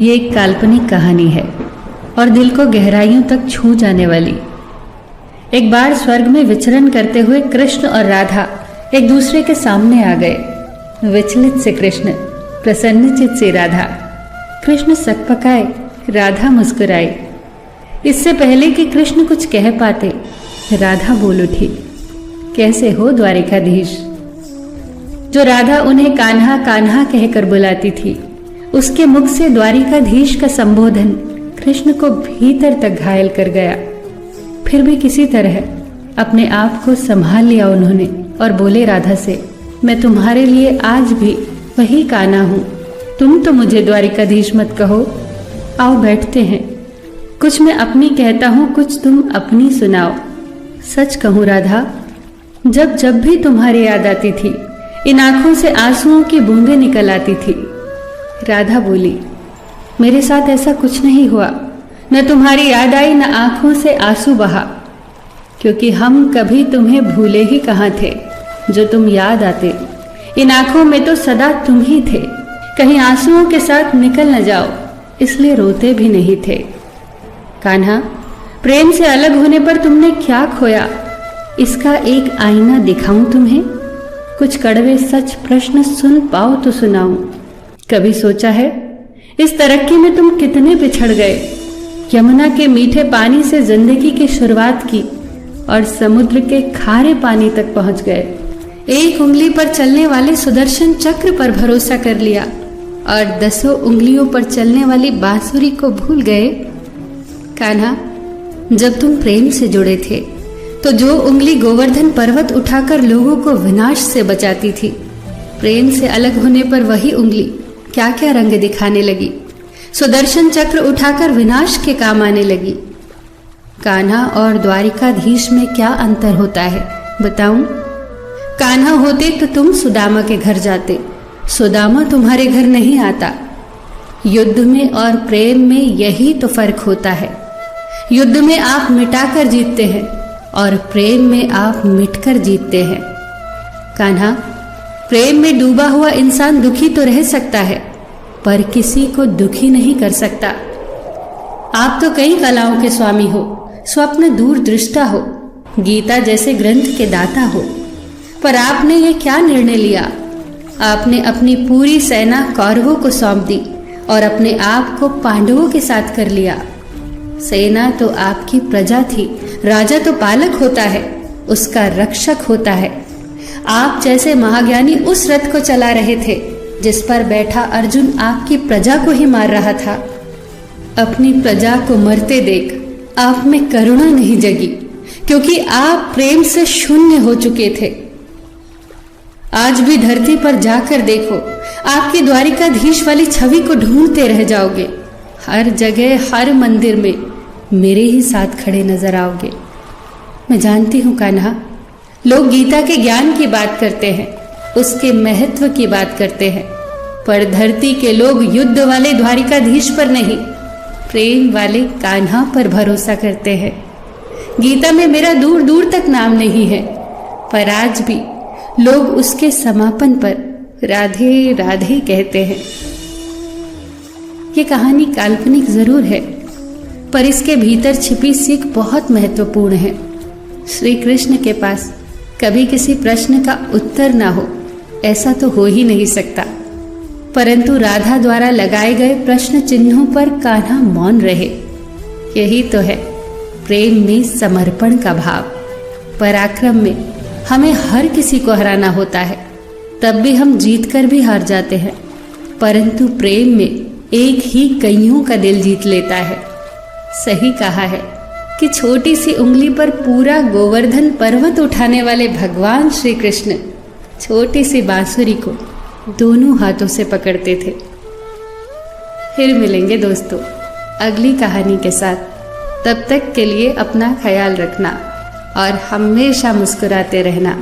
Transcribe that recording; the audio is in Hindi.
ये एक काल्पनिक कहानी है और दिल को गहराइयों तक छू जाने वाली। एक बार स्वर्ग में विचरण करते हुए कृष्ण और राधा एक दूसरे के सामने आ गए। विचलित से कृष्ण, प्रसन्नचित से राधा। कृष्ण सकपकाए, राधा मुस्कुराई। इससे पहले कि कृष्ण कुछ कह पाते, राधा बोल उठी, कैसे हो द्वारिकाधीश। जो राधा उन्हें कान्हा कान्हा कहकर बुलाती थी, उसके मुख से द्वारिकाधीश का संबोधन कृष्ण को भीतर तक घायल कर गया। फिर भी किसी तरह अपने आप को संभाल लिया उन्होंने और बोले राधा से, मैं तुम्हारे लिए आज भी वही कान्हा हूं। तुम तो मुझे द्वारिकाधीश मत कहो। आओ बैठते हैं। कुछ मैं अपनी कहता हूं, कुछ तुम अपनी सुनाओ। सच कहूं राधा, जब जब भी तुम्हारी याद आती थी, इन आंखों से आंसुओं की बूंदें निकल आती थी। राधा बोली, मेरे साथ ऐसा कुछ नहीं हुआ। न तुम्हारी याद आई, न आंखों से आंसू बहा, क्योंकि हम कभी तुम्हें भूले ही कहाँ थे जो तुम याद आते। इन आंखों में तो सदा तुम ही थे। कहीं आंसुओं के साथ निकल न जाओ, इसलिए रोते भी नहीं थे। कान्हा, प्रेम से अलग होने पर तुमने क्या खोया, इसका एक आईना दिखाऊं तुम्हें। कुछ कड़वे सच प्रश्न सुन पाओ तो सुनाऊं। कभी सोचा है इस तरक्की में तुम कितने पिछड़ गए। यमुना के मीठे पानी से जिंदगी की शुरुआत की और समुद्र के खारे पानी तक पहुंच गए। एक उंगली पर चलने वाले सुदर्शन चक्र पर भरोसा कर लिया और 10 उंगलियों पर चलने वाली बांसुरी को भूल गए। कान्हा, जब तुम प्रेम से जुड़े थे तो जो उंगली गोवर्धन पर्वत उठाकर लोगों को विनाश से बचाती थी, प्रेम से अलग होने पर वही उंगली क्या क्या रंग दिखाने लगी। सुदर्शन चक्र उठाकर विनाश के काम आने लगी। कान्हा और द्वारिकाधीश में क्या अंतर होता है बताऊं? कान्हा होते तो तुम सुदामा के घर जाते, सुदामा तुम्हारे घर नहीं आता। युद्ध में और प्रेम में यही तो फर्क होता है। युद्ध में आप मिटाकर जीतते हैं और प्रेम में आप मिटकर जीतते हैं। कान्हा, प्रेम में डूबा हुआ इंसान दुखी तो रह सकता है, पर किसी को दुखी नहीं कर सकता। आप तो कई कलाओं के स्वामी हो, स्वप्न दूरदृष्टा हो, गीता जैसे ग्रंथ के दाता हो, पर आपने ये क्या निर्णय लिया? आपने अपनी पूरी सेना कौरवों को सौंप दी और अपने आप को पांडवों के साथ कर लिया। सेना तो आपकी प्रजा थी, राजा तो पालक होता है, उसका रक्षक होता है। आप जैसे महाज्ञानी उस रथ को चला रहे थे जिस पर बैठा अर्जुन आपकी प्रजा को ही मार रहा था। अपनी प्रजा को मरते देख आप में करुणा नहीं जगी, क्योंकि आप प्रेम से शून्य हो चुके थे। आज भी धरती पर जाकर देखो, आपकी द्वारिकाधीश वाली छवि को ढूंढते रह जाओगे। हर जगह, हर मंदिर में मेरे ही साथ खड़े नजर आओगे। मैं जानती हूं कान्हा, लोग गीता के ज्ञान की बात करते हैं, उसके महत्व की बात करते हैं, पर धरती के लोग युद्ध वाले द्वारिकाधीश पर नहीं, प्रेम वाले कान्हा पर भरोसा करते हैं। गीता में मेरा दूर दूर तक नाम नहीं है, पर आज भी लोग उसके समापन पर राधे राधे कहते हैं। ये कहानी काल्पनिक जरूर है, पर इसके भीतर छिपी सीख बहुत महत्वपूर्ण है। श्री कृष्ण के पास कभी किसी प्रश्न का उत्तर ना हो, ऐसा तो हो ही नहीं सकता, परंतु राधा द्वारा लगाए गए प्रश्न चिन्हों पर कान्हा मौन रहे। यही तो है प्रेम में समर्पण का भाव। पराक्रम में हमें हर किसी को हराना होता है, तब भी हम जीत कर भी हार जाते हैं, परंतु प्रेम में एक ही कईयों का दिल जीत लेता है। सही कहा है कि छोटी सी उंगली पर पूरा गोवर्धन पर्वत उठाने वाले भगवान श्री कृष्ण छोटी सी बांसुरी को दोनों हाथों से पकड़ते थे। फिर मिलेंगे दोस्तों अगली कहानी के साथ। तब तक के लिए अपना ख्याल रखना और हमेशा मुस्कुराते रहना।